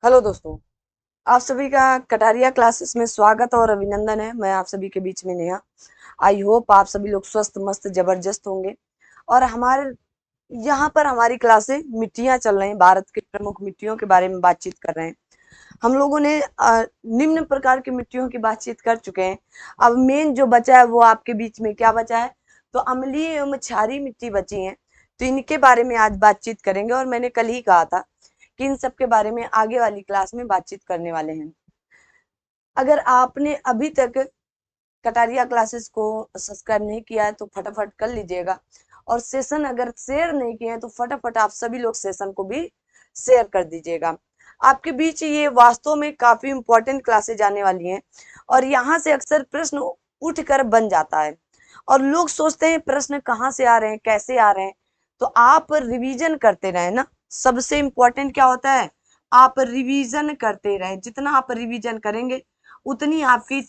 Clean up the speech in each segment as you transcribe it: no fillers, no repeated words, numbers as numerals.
Hello दोस्तों, आप सभी का कटारिया क्लासेस में स्वागत और अभिनंदन है। मैं आप सभी के बीच में नेहा। आई होप आप सभी लोग स्वस्थ मस्त जबरदस्त होंगे। और हमारे यहाँ पर हमारी क्लासें मिट्टियाँ चल रही हैं, भारत की प्रमुख मिट्टियों के बारे में बातचीत कर रहे हैं। हम लोगों ने निम्न प्रकार की मिट्टियों की बातचीत कर चुके हैं। अब मेन जो बचा है वो आपके बीच में क्या बचा है, तो अम्लीय एवं क्षारीय मिट्टी बची है। तो इनके बारे में आज बातचीत करेंगे और मैंने कल ही कहा था कि इन सब के बारे में आगे वाली क्लास में बातचीत करने वाले हैं। अगर आपने अभी तक कटारिया क्लासेस को सब्सक्राइब नहीं किया है तो फटाफट कर लीजिएगा, और सेशन अगर शेयर नहीं किए हैं तो फटाफट आप सभी लोग सेशन को भी शेयर कर दीजिएगा। आपके बीच ये वास्तव में काफी इंपॉर्टेंट क्लासेस जाने वाली हैं, और यहाँ से अक्सर प्रश्न उठकर बन जाता है और लोग सोचते हैं प्रश्न कहाँ से आ रहे हैं, कैसे आ रहे हैं। तो आप रिवीजन करते रहे ना, सबसे इंपॉर्टेंट क्या होता है, आप रिवीजन करते रहे। जितना आप रिवीजन करेंगे उतनी आपकी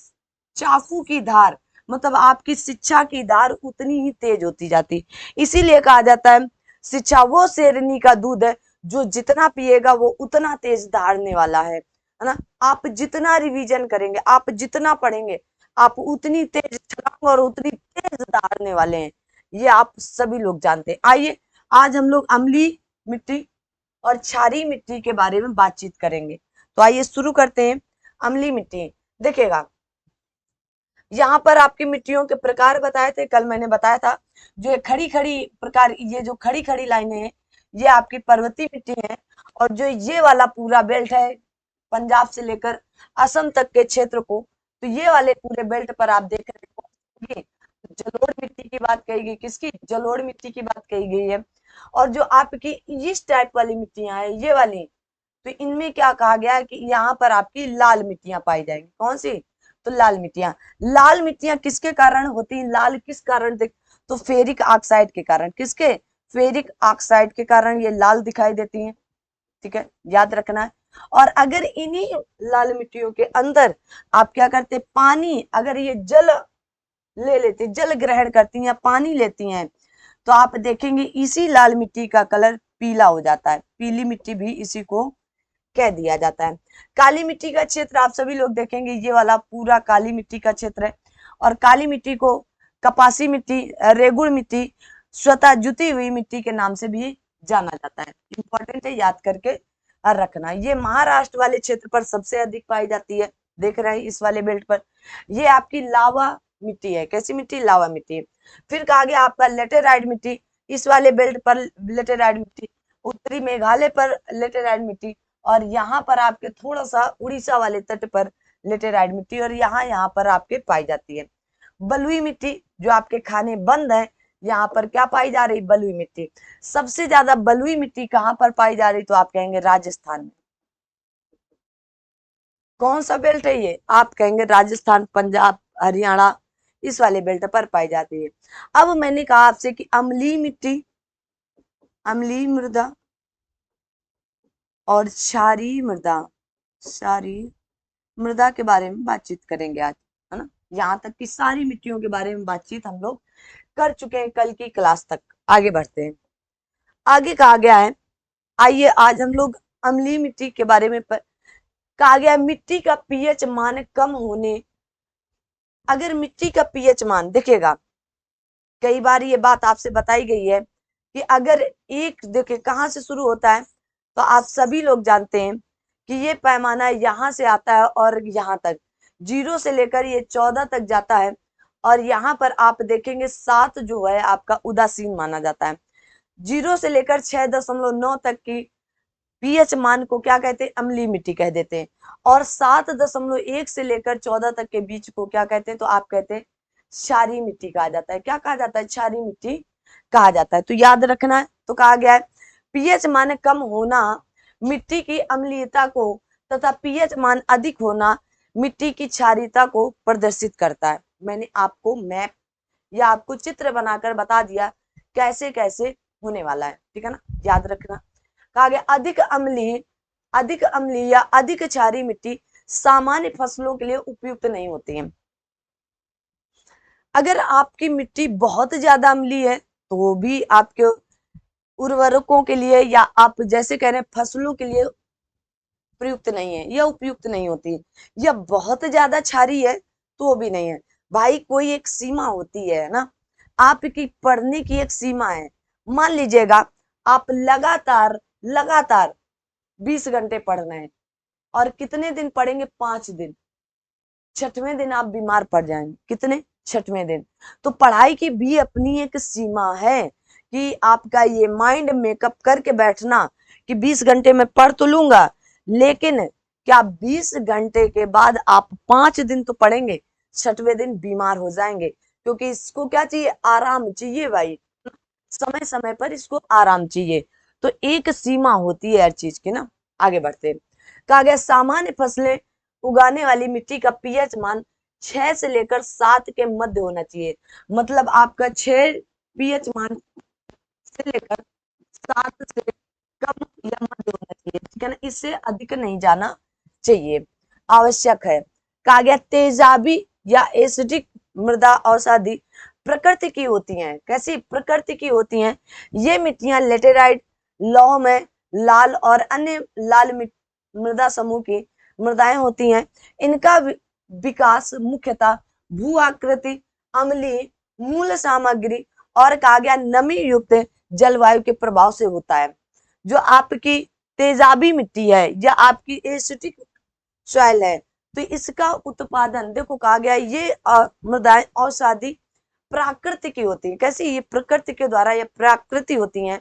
चाकू की धार, मतलब आपकी शिक्षा की धार उतनी ही तेज होती जाती। इसीलिए कहा जाता है शिक्षा वो शेरनी का दूध है जो जितना पिएगा वो उतना तेज धारने वाला है ना। आप जितना रिवीजन करेंगे, आप जितना पढ़ेंगे, आप उतनी तेज छलांग और उतनी तेज धारने वाले हैं। ये आप सभी लोग जानते हैं। आइए आज हम लोग अम्लीय मिट्टी और क्षारीय मिट्टी के बारे में बातचीत करेंगे। तो आइए शुरू करते हैं। अम्लीय मिट्टी देखिएगा, यहाँ पर आपकी मिट्टियों के प्रकार बताए थे, कल मैंने बताया था। जो खड़ी खड़ी प्रकार, ये जो खड़ी खड़ी लाइनें हैं ये आपकी पर्वतीय मिट्टी है। और जो ये वाला पूरा बेल्ट है पंजाब से लेकर असम तक के क्षेत्र को, तो ये वाले पूरे बेल्ट पर आप देख रहे हो जलोढ़ मिट्टी की बात कही गई। किसकी? जलोढ़ मिट्टी की बात कही गई है। और जो आपकी इस टाइप वाली मिट्टियां हैं ये वाली, तो इनमें क्या कहा गया है कि यहाँ पर आपकी लाल मिट्टियां पाई जाएंगी। कौन सी? तो लाल मिट्टियां। लाल मिट्टियां किसके कारण होती हैं? लाल किस कारण देख, तो फेरिक ऑक्साइड के कारण। किसके? फेरिक ऑक्साइड के कारण ये लाल दिखाई देती हैं। ठीक है, याद रखना है। और अगर इन्हीं लाल मिट्टियों के अंदर आप क्या करते, पानी, अगर ये जल ले लेते, जल ग्रहण करती हैं या पानी लेती हैं, तो आप देखेंगे इसी लाल मिट्टी का कलर पीला हो जाता है। पीली मिट्टी भी इसी को कह दिया जाता है। काली मिट्टी का क्षेत्र आप सभी लोग देखेंगे ये वाला पूरा काली मिट्टी का क्षेत्र है। और काली मिट्टी को कपासी मिट्टी, रेगुड़ मिट्टी, स्वतः जुती हुई मिट्टी के नाम से भी जाना जाता है। इंपॉर्टेंट है, याद करके रखना। ये महाराष्ट्र वाले क्षेत्र पर सबसे अधिक पाई जाती है। देख रहे हैं इस वाले बेल्ट पर, ये आपकी लावा मिट्टी है। कैसी मिट्टी? लावा मिट्टी। फिर कहा गया आपका लेटेराइट मिट्टी, इस वाले बेल्ट पर लेटेराइट मिट्टी, उत्तरी मेघालय पर लेटेराइट मिट्टी, और यहाँ पर आपके थोड़ा सा उड़ीसा वाले तट पर लेटेराइट मिट्टी, और यहाँ पर आपके पाई जाती है। बलुई मिट्टी जो आपके खाने बंद है, यहाँ पर क्या पाई जा रही? बलुई मिट्टी। सबसे ज्यादा बलुई मिट्टी कहाँ पर पाई जा रही? तो आप कहेंगे राजस्थान में। कौन सा बेल्ट है ये? आप कहेंगे राजस्थान, पंजाब, हरियाणा, इस वाले बेल्ट पर पाई जाती है। अब मैंने कहा आपसे कि अम्लीय मिट्टी, अम्लीय मृदा और क्षारीय मृदा, क्षारीय मृदा के बारे में बातचीत करेंगे आज, है ना। यहाँ तक की सारी मिट्टियों के बारे में बातचीत हम लोग कर चुके हैं कल की क्लास तक। आगे बढ़ते हैं। आगे कहा गया है, आइए आज हम लोग अम्लीय मिट्टी के बारे में कहा गया है मिट्टी का पीएच मान कम होने। अगर मिट्टी का पीएच मान देखिएगा, कई बार ये बात आपसे बताई गई है कि अगर एक, देखिए कहाँ से शुरू होता है, तो आप सभी लोग जानते हैं कि ये पैमाना यहाँ से आता है और यहाँ तक 0 से लेकर ये 14 तक जाता है। और यहाँ पर आप देखेंगे 7 जो है आपका उदासीन माना जाता है। 0 से लेकर 6.9 तक की पीएच मान को क्या कहते हैं? अम्लीय मिट्टी कह देते हैं। और 7.1 से लेकर 14 तक के बीच को क्या कहते हैं? तो आप कहते हैं क्षारीय मिट्टी कहा जाता है। क्या कहा जाता है? क्षारीय मिट्टी कहा जाता है। तो याद रखना है। तो कहा गया है पीएच मान कम होना मिट्टी की अम्लीयता को तथा पीएच मान अधिक होना मिट्टी की क्षारीयता को प्रदर्शित करता है। मैंने आपको मैप या आपको चित्र बनाकर बता दिया कैसे कैसे होने वाला है, ठीक है ना, याद रखना। कहा गया अधिक अम्लीय या अधिक क्षारीय मिट्टी सामान्य फसलों के लिए उपयुक्त नहीं होती है। अगर आपकी मिट्टी बहुत ज्यादा अम्लीय है तो भी आपके उर्वरकों के लिए, या आप जैसे कह रहे हैं फसलों के लिए, प्रयुक्त नहीं है, यह उपयुक्त नहीं होती। यह बहुत ज्यादा क्षारीय है तो भी नहीं है भाई, कोई एक सीमा होती है ना, आपकी पढ़ने की एक सीमा है। मान लीजिएगा आप लगातार लगातार 20 घंटे पढ़ रहे हैं और कितने दिन पढ़ेंगे, 5 दिन, छठवें दिन आप बीमार पड़ जाएंगे। कितने, छठवें दिन। तो पढ़ाई की भी अपनी एक सीमा है कि आपका ये माइंड मेकअप करके बैठना कि 20 घंटे में पढ़ तो लूंगा, लेकिन क्या 20 घंटे के बाद आप 5 दिन तो पढ़ेंगे, छठवें दिन बीमार हो जाएंगे। क्योंकि इसको क्या चाहिए, आराम चाहिए भाई, समय समय पर इसको आराम चाहिए। तो एक सीमा होती है हर चीज की ना। आगे बढ़ते हैं। कहा गया सामान्य फसलें उगाने वाली मिट्टी का पीएच मान 6 से लेकर 7 के मध्य होना चाहिए। मतलब आपका 6 पीएच मान से लेकर 7 से कम या मध्य होना चाहिए, ठीक है ना, इससे अधिक नहीं जाना चाहिए, आवश्यक है। कहा गया तेजाबी या एसिडिक मृदा औषधि प्रकृति की होती हैं। कैसी प्रकृति की होती हैं? ये मिट्टियां लेटेराइट, लौह में लाल और अन्य लाल मृदा समूह की मृदाएं होती हैं। इनका विकास मुख्यतः भू आकृति, अम्लीय मूल सामग्री और कहा गया नमी युक्त जलवायु के प्रभाव से होता है। जो आपकी तेजाबी मिट्टी है या आपकी एसिडिक सॉइल है, तो इसका उत्पादन देखो कहा गया ये मृदाएं औषधि प्राकृति की होती है। कैसी? ये प्रकृति के द्वारा ये प्राकृति होती हैं।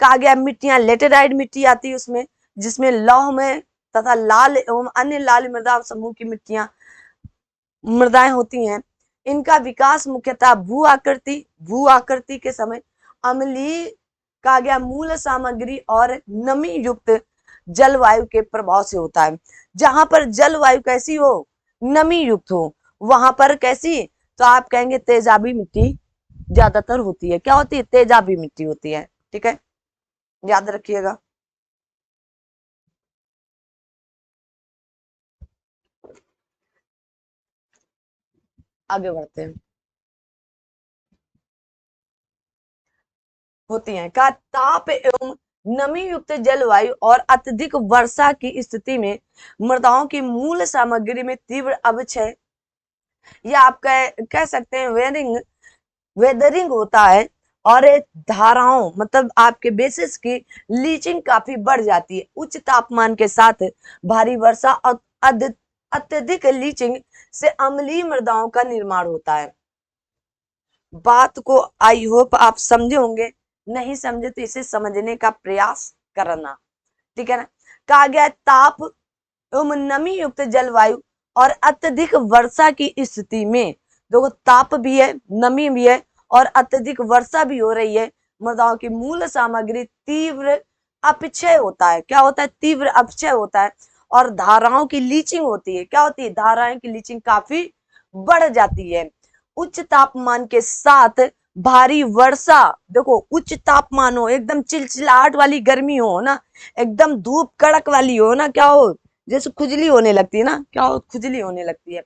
कहा गया मिट्टियां लेटेराइट मिट्टी आती है उसमें, जिसमें लौह में तथा लाल एवं अन्य लाल मृदा समूह की मृदाएं होती हैं। इनका विकास मुख्यतः भू आकृति के समय अम्लीय कहा गया मूल सामग्री और नमी युक्त जलवायु के प्रभाव से होता है। जहां पर जलवायु कैसी हो, नमी युक्त हो, वहां पर कैसी, तो आप कहेंगे तेजाबी मिट्टी ज्यादातर होती है। क्या होती है? तेजाबी मिट्टी होती है, ठीक है, याद रखिएगा। आगे बढ़ते हैं। होती हैं का ताप एवं नमी युक्त जलवायु और अत्यधिक वर्षा की स्थिति में मृदाओं की मूल सामग्री में तीव्र अवक्षय या आप कह सकते हैं वेदरिंग होता है। और धाराओं मतलब आपके बेसिस की लीचिंग काफी बढ़ जाती है। उच्च तापमान के साथ भारी वर्षा और अत्यधिक लीचिंग से अम्लीय मृदाओं का निर्माण होता है। बात को आई होप आप समझे होंगे, नहीं समझे तो इसे समझने का प्रयास करना, ठीक है ना। कहा गया ताप एवं नमी युक्त जलवायु और अत्यधिक वर्षा की स्थिति में, देखो ताप भी है, नमी भी है और अत्यधिक वर्षा भी हो रही है, मृदाओं की मूल सामग्री तीव्र अपक्षय होता है। क्या होता है? तीव्र अपक्षय होता है। और धाराओं की लीचिंग होती है। क्या होती है? धाराओं की लीचिंग काफी बढ़ जाती है। उच्च तापमान के साथ भारी वर्षा, देखो उच्च तापमान हो, एकदम चिलचिलाहट वाली गर्मी हो ना, एकदम धूप कड़क वाली हो ना, क्या हो, जैसे खुजली होने लगती है ना, क्या हो, खुजली होने लगती है।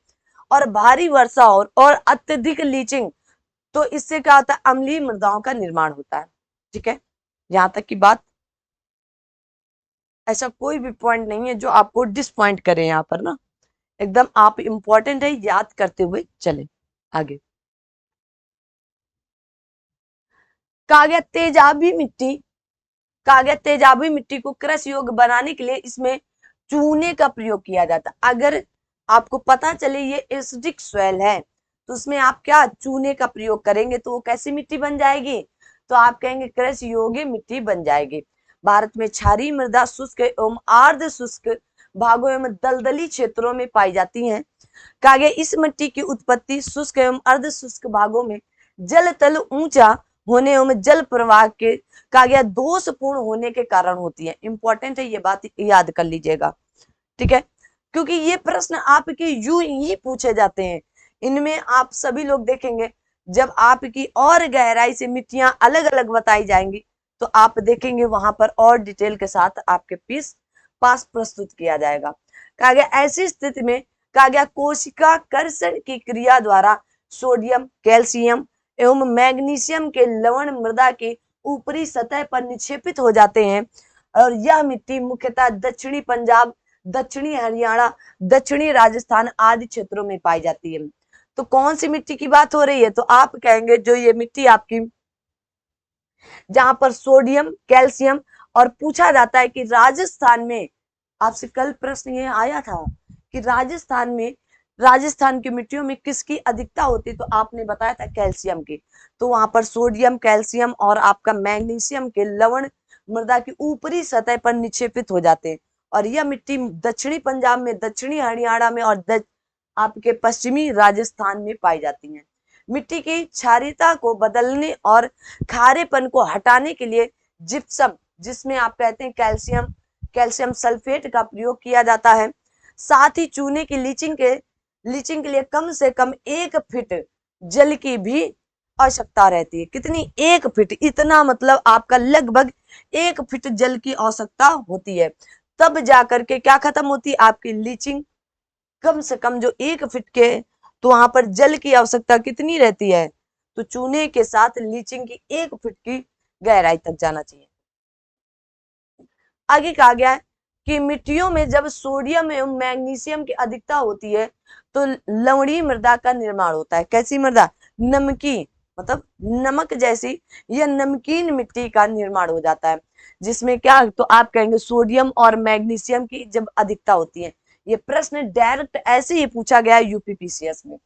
और भारी वर्षा और अत्यधिक लीचिंग, तो इससे क्या होता है? अम्लीय मृदाओं का निर्माण होता है, ठीक है। यहां तक की बात, ऐसा कोई भी पॉइंट नहीं है जो आपको डिसपॉइंट करे यहाँ पर ना, एकदम आप इंपॉर्टेंट है, याद करते हुए चले आगे। कहा गया तेजाबी मिट्टी, कहा गया तेजाबी मिट्टी को कृषि योग्य बनाने के लिए इसमें चूने का प्रयोग किया जाता। अगर आपको पता चले ये एसिडिक सॉइल है, तो उसमें आप क्या चूने का प्रयोग करेंगे, तो वो कैसी मिट्टी बन जाएगी, तो आप कहेंगे कृषि योग्य मिट्टी बन जाएगी। भारत में क्षारीय मृदा शुष्क एवं अर्ध शुष्क भागों एवं दलदली क्षेत्रों में पाई जाती है। कहा गया इस मिट्टी की उत्पत्ति शुष्क एवं अर्ध शुष्क भागों में जल तल ऊंचा होने एवं जल प्रवाह के कहा गया दोषपूर्ण होने के कारण होती है। इंपॉर्टेंट है, ये बात याद कर लीजिएगा, ठीक है, क्योंकि ये प्रश्न आपके यूं ही पूछे जाते हैं। इनमें आप सभी लोग देखेंगे, जब आपकी और गहराई से मिट्टियां अलग अलग बताई जाएंगी, तो आप देखेंगे वहां पर और डिटेल के साथ आपके पास प्रस्तुत किया जाएगा। कहा गया ऐसी स्थिति में कहा गया कोशिका कर्षण की क्रिया द्वारा सोडियम, कैल्शियम एवं मैग्नीशियम के लवण मृदा की ऊपरी सतह पर निक्षेपित हो जाते हैं। और यह मिट्टी मुख्यतः दक्षिणी पंजाब, दक्षिणी हरियाणा, दक्षिणी राजस्थान आदि क्षेत्रों में पाई जाती है। तो कौन सी मिट्टी की बात हो रही है? तो आप कहेंगे जो ये मिट्टी आपकी, जहां पर सोडियम, कैल्शियम, और पूछा जाता है कि राजस्थान में, आपसे कल प्रश्न ये आया था कि राजस्थान में, राजस्थान की मिट्टियों में किसकी अधिकता होती, तो आपने बताया था कैल्शियम की। तो वहां पर सोडियम, कैल्शियम और आपका मैग्नीशियम के लवण मृदा की ऊपरी सतह पर निक्षेपित हो जाते हैं। और यह मिट्टी दक्षिणी पंजाब में, दक्षिणी हरियाणा में और आपके पश्चिमी राजस्थान में पाई जाती है। मिट्टी की क्षारीयता को बदलने और खारेपन को हटाने के लिए जिप्सम, जिसमें आप कहते हैं कैल्शियम, कैल्शियम सल्फेट का प्रयोग किया जाता है। साथ ही चूने की लीचिंग के लिए कम से कम 1 फीट जल की भी आवश्यकता रहती है। कितनी? 1 फीट। इतना मतलब आपका लगभग 1 फीट जल की आवश्यकता होती है, तब जाकर के क्या खत्म होती है आपकी लीचिंग। कम से कम जो 1 फीट के, तो वहां पर जल की आवश्यकता कितनी रहती है? तो चूने के साथ लीचिंग की 1 फीट की गहराई तक जाना चाहिए। आगे कहा गया है कि मिट्टियों में जब सोडियम एवं मैग्नीशियम की अधिकता होती है तो लवणीय मृदा का निर्माण होता है। कैसी मृदा? नमकीन, मतलब नमक जैसी, यह नमकीन मिट्टी का निर्माण हो जाता है, जिसमें क्या, तो आप कहेंगे सोडियम और मैग्नीशियम की जब अधिकता होती है। ये प्रश्न डायरेक्ट ऐसे ही पूछा गया है यूपीपीसीएस में।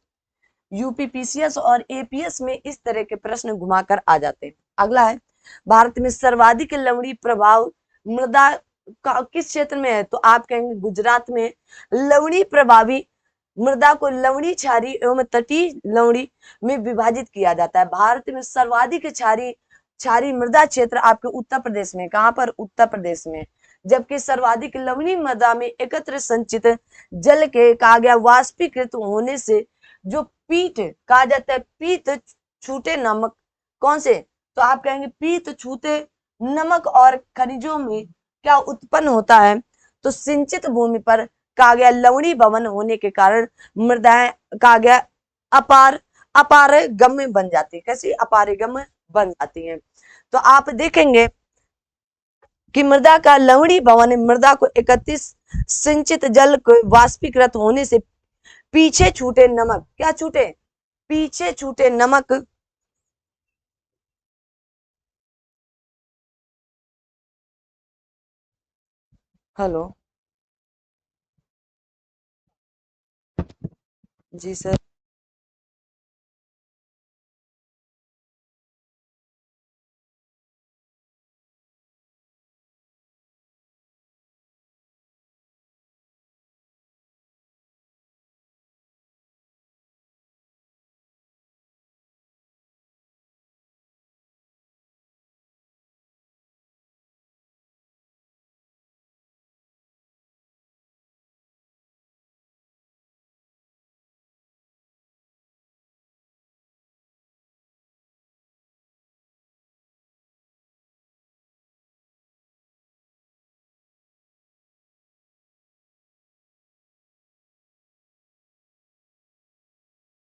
यूपीपीसीएस और एपीएस में इस तरह के प्रश्न घुमाकर आ जाते हैं। अगला है, भारत में सर्वाधिक लवणीय प्रभाव मृदा का किस क्षेत्र में है? तो आप कहेंगे गुजरात में। लवणीय प्रभावी मृदा को लवणीय, क्षारीय एवं तटीय लवणीय में विभाजित किया जाता है। भारत में सर्वाधिक क्षारीय मृदा क्षेत्र आपके उत्तर प्रदेश में। कहां पर? उत्तर प्रदेश में। जबकि सर्वाधिक लवणीय मृदा में एकत्र संचित जल के कहा गया वाष्पीकृत होने से जो पीठ कहा जाता है, पीत छूटे नमक, कौन से? तो आप कहेंगे पीत छूते नमक और खनिजों में क्या उत्पन्न होता है? तो सिंचित भूमि पर कहा गया लवणीय भवन होने के कारण मृदाएं कहा गया अपारगम्य बन जाती है। कैसी? अपारगम्य बन जाती है। तो आप देखेंगे कि मृदा का लवणीय भवन मृदा को एकत्रित सिंचित जल को वाष्पीकृत होने से पीछे छूटे नमक, क्या छूटे? पीछे छूटे नमक हेलो, जी सर।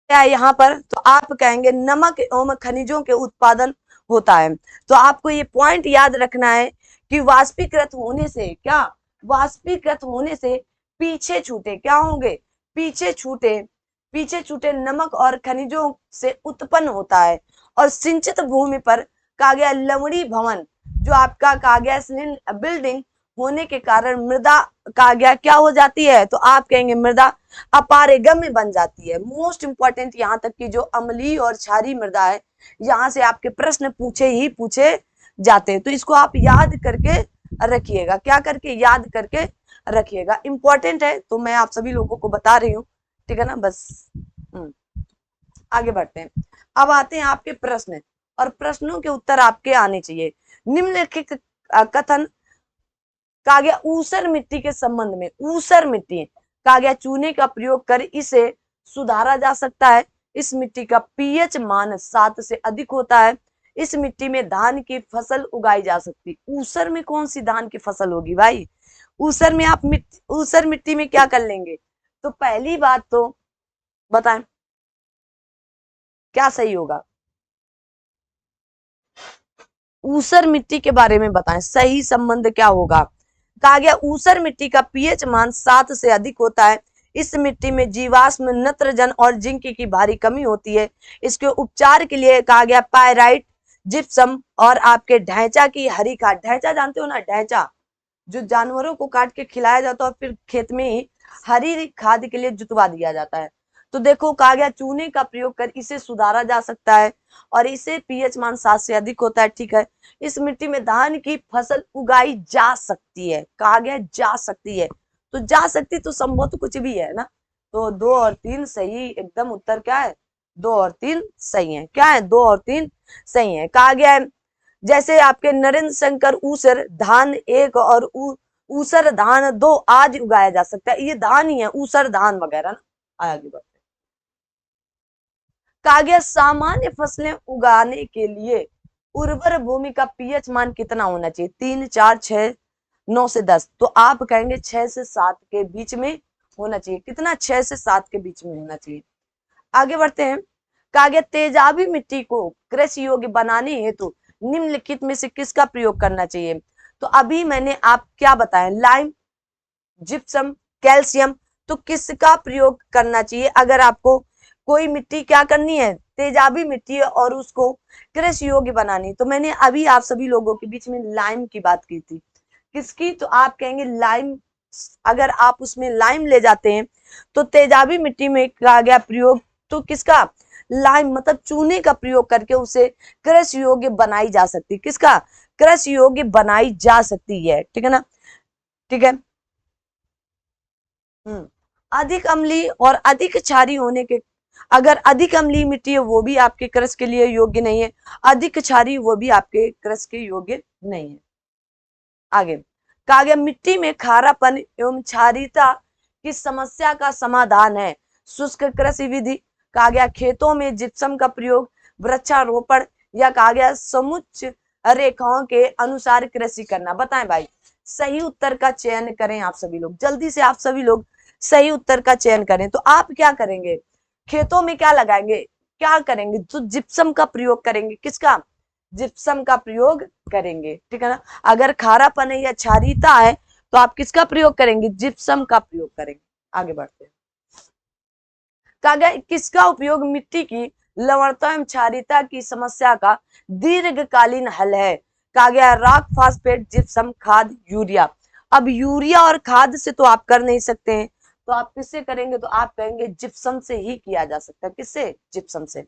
क्या है यहाँ पर? तो आप कहेंगे नमक एवं खनिजों के उत्पादन होता है। तो आपको ये पॉइंट याद रखना है कि वाष्पीकृत होने से क्या, वाष्पीकृत होने से पीछे छूटे क्या होंगे? पीछे छूटे, पीछे छूटे नमक और खनिजों से उत्पन्न होता है। और सिंचित भूमि पर कहा गया लवणीय भवन, जो आपका कहा गया बिल्डिंग होने के कारण मृदा कहा गया क्या हो जाती है? तो आप कहेंगे मृदा अपारगम्य बन जाती है। मोस्ट इंपॉर्टेंट यहाँ तक कि जो अम्लीय और क्षारीय मृदा है, यहाँ से आपके प्रश्न पूछे जाते हैं। तो इसको आप याद करके रखिएगा, क्या करके? याद करके रखिएगा, इंपॉर्टेंट है। तो मैं आप सभी लोगों को बता रही हूँ, ठीक है ना? बस आगे बढ़ते हैं। अब आते हैं आपके प्रश्न, और प्रश्नों के उत्तर आपके आने चाहिए। निम्नलिखित कथन कहा गया ऊसर मिट्टी के संबंध में, ऊसर मिट्टी कहा गया चूने का प्रयोग कर इसे सुधारा जा सकता है। इस मिट्टी का पीएच मान 7 से अधिक होता है। इस मिट्टी में धान की फसल उगाई जा सकती। ऊसर में कौन सी धान की फसल होगी भाई? ऊसर में आप ऊसर मिट्टी में क्या कर लेंगे? तो पहली बात तो बताएं क्या सही होगा? ऊसर मिट्टी के बारे में बताएं, सही संबंध क्या होगा? कहा गया ऊसर मिट्टी का पीएच मान 7 से अधिक होता है। इस मिट्टी में जीवाश्म नत्रजन और जिंक की भारी कमी होती है। इसके उपचार के लिए कहा गया पायराइट, जिप्सम और आपके ढैंचा की हरी खाद। ढैंचा जानते हो ना, ढैंचा जो जानवरों को काट के खिलाया जाता है और फिर खेत में ही हरी खाद के लिए जुतवा दिया जाता है। तो देखो कहा गया चूने का प्रयोग कर इसे सुधारा जा सकता है और इसे पीएच मान 7 से अधिक होता है। ठीक है, इस मिट्टी में धान की फसल उगाई जा सकती है। कहा गया जा सकती है, तो जा सकती तो संभव तो कुछ भी है ना। तो 2 और 3 सही, एकदम उत्तर क्या है, 2 और 3 सही है। क्या है, 2 और 3 सही है। कहा गया है जैसे आपके नरेंद्र शंकर ऊसर धान 1 और ऊसर धान 2 आज उगाया जा सकता है। ये धान ही है, ऊसर धान वगैरह ना। आगे बढ़ते हैं। कहा गया सामान्य फसलें उगाने के लिए उर्वर भूमि का पीएच मान कितना होना चाहिए? 3, 4, 6, 9 से 10। तो आप कहेंगे 6 से 7 के बीच में होना चाहिए। कितना? 6 से 7 के बीच में होना चाहिए। आगे बढ़ते हैं। कहा गया तेजाबी मिट्टी को कृषि योग्य बनाने हेतु निम्नलिखित में से किसका प्रयोग करना चाहिए? तो अभी मैंने आप क्या बताया, लाइम, जिप्सम, कैल्शियम। तो किसका प्रयोग करना चाहिए अगर आपको कोई मिट्टी क्या करनी है, तेजाबी मिट्टी है और उसको कृषि योग्य बनानी? तो मैंने अभी आप सभी लोगों के बीच में लाइम की बात की थी। किसकी? तो आप कहेंगे लाइम। अगर आप उसमें लाइम ले जाते हैं तो तेजाबी मिट्टी में कहा गया प्रयोग तो किसका? लाइम, मतलब चूने का प्रयोग करके उसे कृषि योग्य बनाई जा सकती। किसका? कृषि योग्य बनाई जा सकती है। ठीक है ना? ठीक है। अधिक अम्लीय और अधिक क्षारीय होने के, अगर अधिक अम्लीय मिट्टी है वो भी आपके कृषि के लिए योग्य नहीं है, अधिक क्षारीय वो भी आपके कृषि के योग्य नहीं है। आगे कहा गया मिट्टी में खारापन एवं क्षारीयता की समस्या का समाधान है शुष्क कृषि विधि। कहा गया खेतों में जिप्सम का प्रयोग, वृक्षारोपण, या कहा गया समुच्च रेखाओं के अनुसार कृषि करना। बताएं भाई, सही उत्तर का चयन करें आप सभी लोग, जल्दी से आप सभी लोग सही उत्तर का चयन करें। तो आप क्या करेंगे, खेतों में क्या लगाएंगे, क्या करेंगे? तो जिप्सम का प्रयोग करेंगे। किसका? जिप्सम का प्रयोग करेंगे। ठीक है ना? अगर खारापन है या क्षारीयता है तो आप किसका प्रयोग करेंगे? जिप्सम का प्रयोग करेंगे। आगे बढ़ते हैं। कहा गया किसका उपयोग मिट्टी की लवणता एवं क्षारीयता की समस्या का दीर्घकालीन हल है? कहा गया रॉक फास्फेट, जिप्सम, खाद, यूरिया। अब यूरिया और खाद से तो आप कर नहीं सकते हैं, तो आप किससे करेंगे? तो आप कहेंगे जिप्सम से ही किया जा सकता है। किससे? जिप्सम से।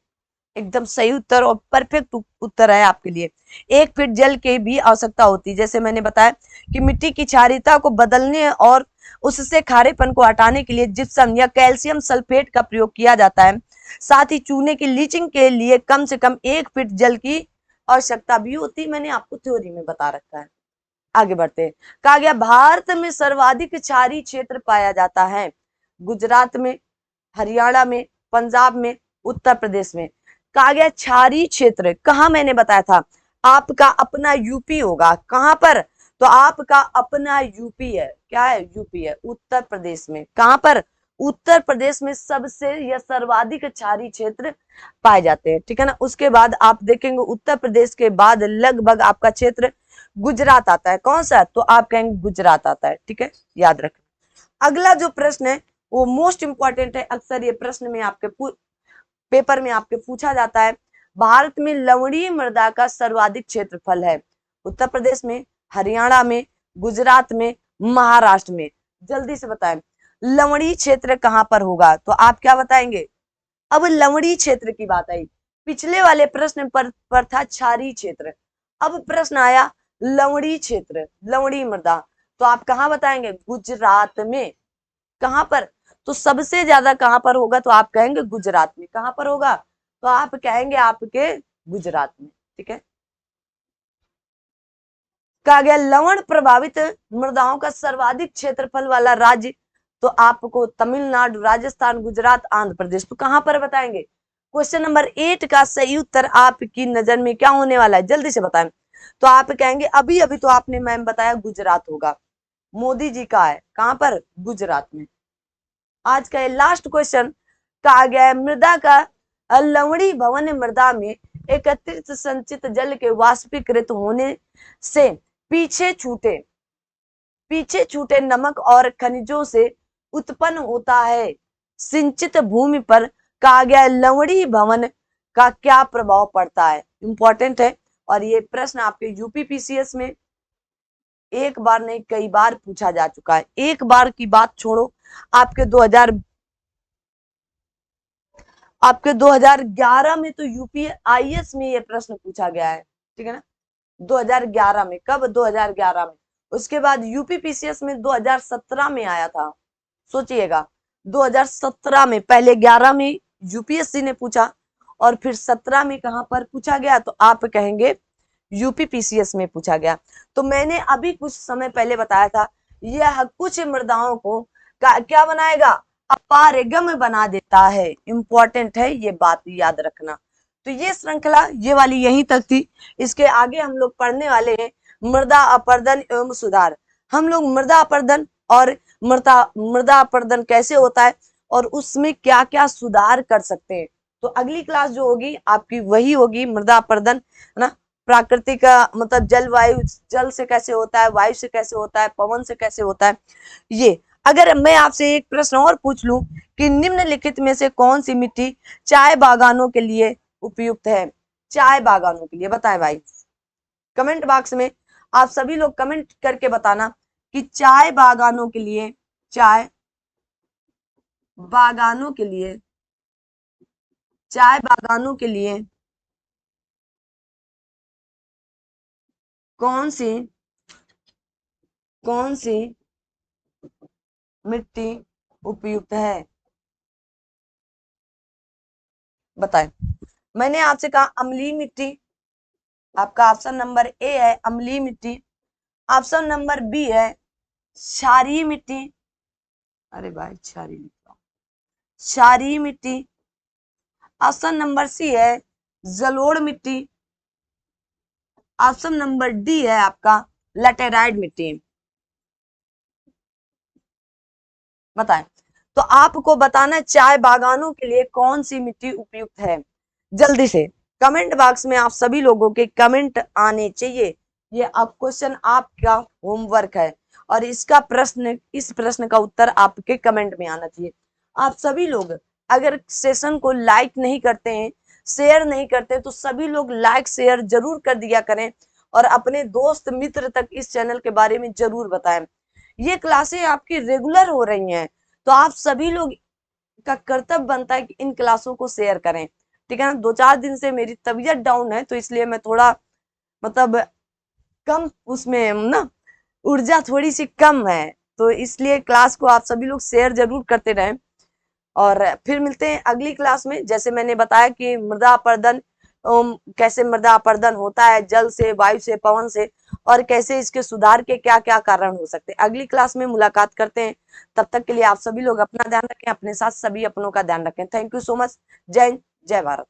एकदम सही उत्तर और परफेक्ट उत्तर है आपके लिए। 1 फीट जल की भी आवश्यकता होती है। जैसे मैंने बताया कि मिट्टी की क्षारीयता को बदलने और उससे खारेपन को हटाने के लिए जिप्सम या कैल्शियम सल्फेट का प्रयोग किया जाता है। साथ ही चूने की लीचिंग के लिए कम से कम 1 फीट जल की आवश्यकता भी होती है। मैंने आपको थ्योरी में बता रखा है। आगे बढ़ते हैं। कहा गया भारत में सर्वाधिक क्षारीय क्षेत्र पाया जाता है गुजरात में, हरियाणा में, पंजाब में, उत्तर प्रदेश में। कहा गया क्षारीय क्षेत्र कहा, मैंने बताया था आपका अपना यूपी होगा। कहां पर? तो आपका अपना यूपी है। क्या है? यूपी है, उत्तर प्रदेश में। कहां पर? उत्तर प्रदेश में सबसे या सर्वाधिक क्षारीय क्षेत्र पाए जाते हैं। ठीक है ना? उसके बाद आप देखेंगे उत्तर प्रदेश के बाद लगभग आपका क्षेत्र गुजरात आता है। कौन सा? तो आप कहेंगे गुजरात आता है। ठीक है, याद रखना। अगला जो प्रश्न है वो मोस्ट इंपॉर्टेंट है। अक्सर ये प्रश्न में आपके पेपर में आपके पूछा जाता है। भारत में लवणीय मृदा का सर्वाधिक क्षेत्रफल है उत्तर प्रदेश में, हरियाणा में, गुजरात में, महाराष्ट्र में। जल्दी से बताएं लवणीय क्षेत्र कहां पर होगा? तो आप क्या बताएंगे? अब लवणीय क्षेत्र की बात आई, पिछले वाले प्रश्न पर था क्षारीय क्षेत्र, अब प्रश्न आया लवणीय क्षेत्र, लवणीय मृदा। तो आप कहां बताएंगे? गुजरात में। कहां पर? तो सबसे ज्यादा कहां पर होगा? तो आप कहेंगे गुजरात में। कहां पर होगा? तो आप कहेंगे आपके गुजरात में। ठीक है। कहा गया लवण प्रभावित मृदाओं का सर्वाधिक क्षेत्रफल वाला राज्य, तो आपको तमिलनाडु, राजस्थान, गुजरात, आंध्र प्रदेश। तो कहां पर बताएंगे? क्वेश्चन नंबर 8 का सही उत्तर आपकी नजर में क्या होने वाला है? जल्दी से बताएं। तो आप कहेंगे अभी अभी तो आपने मैम बताया गुजरात होगा, मोदी जी का है। कहां पर? गुजरात में। आज का ये लास्ट क्वेश्चन कहा गया है मृदा का लवणीय भवन मृदा में एकत्रित संचित जल के वाष्पीकृत होने से पीछे छूटे पीछे छूटे नमक और खनिजों से उत्पन्न होता है। सिंचित भूमि पर कहा गया लवणी भवन का क्या प्रभाव पड़ता है। इंपॉर्टेंट है और ये प्रश्न आपके यूपी पीसीएस में एक बार नहीं कई बार पूछा जा चुका है। एक बार की बात छोड़ो, आपके 2011 में तो यूपीआईएस में ये प्रश्न पूछा गया है, ठीक है ना, 2011 में। कब? 2011 में। उसके बाद यूपी पीसीएस में 2017 में आया था। सोचिएगा, 2017 में, पहले 11 में यूपीएससी ने पूछा और फिर 17 में कहां पर पूछा गया, तो आप कहेंगे यूपी पीसीएस में पूछा गया। तो मैंने अभी कुछ समय पहले बताया था, यह कुछ मृदाओं को क्या बनाएगा, अपारगम बना देता है। इंपॉर्टेंट है, ये बात याद रखना। तो ये श्रृंखला ये वाली यहीं तक थी। इसके आगे हम लोग पढ़ने वाले हैं मृदा अपर्दन एवं सुधार। हम लोग मृदा अपर्दन और मृदा अपर्दन कैसे होता है और उसमें क्या क्या सुधार कर सकते हैं। तो अगली क्लास जो होगी आपकी वही होगी मृदा अपर्दन, है ना। प्राकृतिक मतलब जलवायु, जल से कैसे होता है, वायु से कैसे होता है, पवन से कैसे होता है। ये अगर मैं आपसे एक प्रश्न और पूछ लूं कि निम्नलिखित में से कौन सी मिट्टी चाय बागानों के लिए उपयुक्त है। चाय बागानों के लिए बताएं भाई, कमेंट बॉक्स में आप सभी लोग कमेंट करके बताना कि चाय बागानों के लिए, चाय बागानों के लिए, चाय बागानों के लिए कौन सी मिट्टी उपयुक्त है, बताएं। मैंने आपसे कहा अम्लीय मिट्टी, आपका ऑप्शन नंबर ए है अम्लीय मिट्टी। ऑप्शन नंबर बी है क्षारीय मिट्टी, अरे भाई क्षारीय लिख रहा हूं, क्षारीय मिट्टी। ऑप्शन नंबर सी है जलोढ़ मिट्टी। ऑप्शन नंबर डी है आपका लैटेराइट मिट्टी। बताएं। तो आपको बताना है चाय बागानों के लिए कौन सी मिट्टी उपयुक्त है। जल्दी से कमेंट बॉक्स में आप सभी लोगों के कमेंट आने चाहिए। ये अब क्वेश्चन आपका होमवर्क है और इसका प्रश्न, इस प्रश्न का उत्तर आपके कमेंट में आना चाहिए। आप सभी लोग अगर सेशन को लाइक नहीं करते हैं, शेयर नहीं करते, तो सभी लोग लाइक शेयर जरूर कर दिया करें और अपने दोस्त मित्र तक इस चैनल के बारे में जरूर बताएं। ये क्लासें आपकी रेगुलर हो रही हैं, तो आप सभी लोग का कर्तव्य बनता है कि इन क्लासों को शेयर करें, ठीक है ना। 2-4 दिन से मेरी तबीयत डाउन है तो इसलिए मैं थोड़ा मतलब कम उसमें ना, ऊर्जा थोड़ी सी कम है, तो इसलिए क्लास को आप सभी लोग शेयर जरूर करते रहें। और फिर मिलते हैं अगली क्लास में। जैसे मैंने बताया कि मृदा अपर्दन, कैसे मृदा अपर्दन होता है, जल से, वायु से, पवन से, और कैसे इसके सुधार के क्या क्या कारण हो सकते हैं। अगली क्लास में मुलाकात करते हैं। तब तक के लिए आप सभी लोग अपना ध्यान रखें, अपने साथ सभी अपनों का ध्यान रखें। Thank you so much. जय हिंद, जय भारत।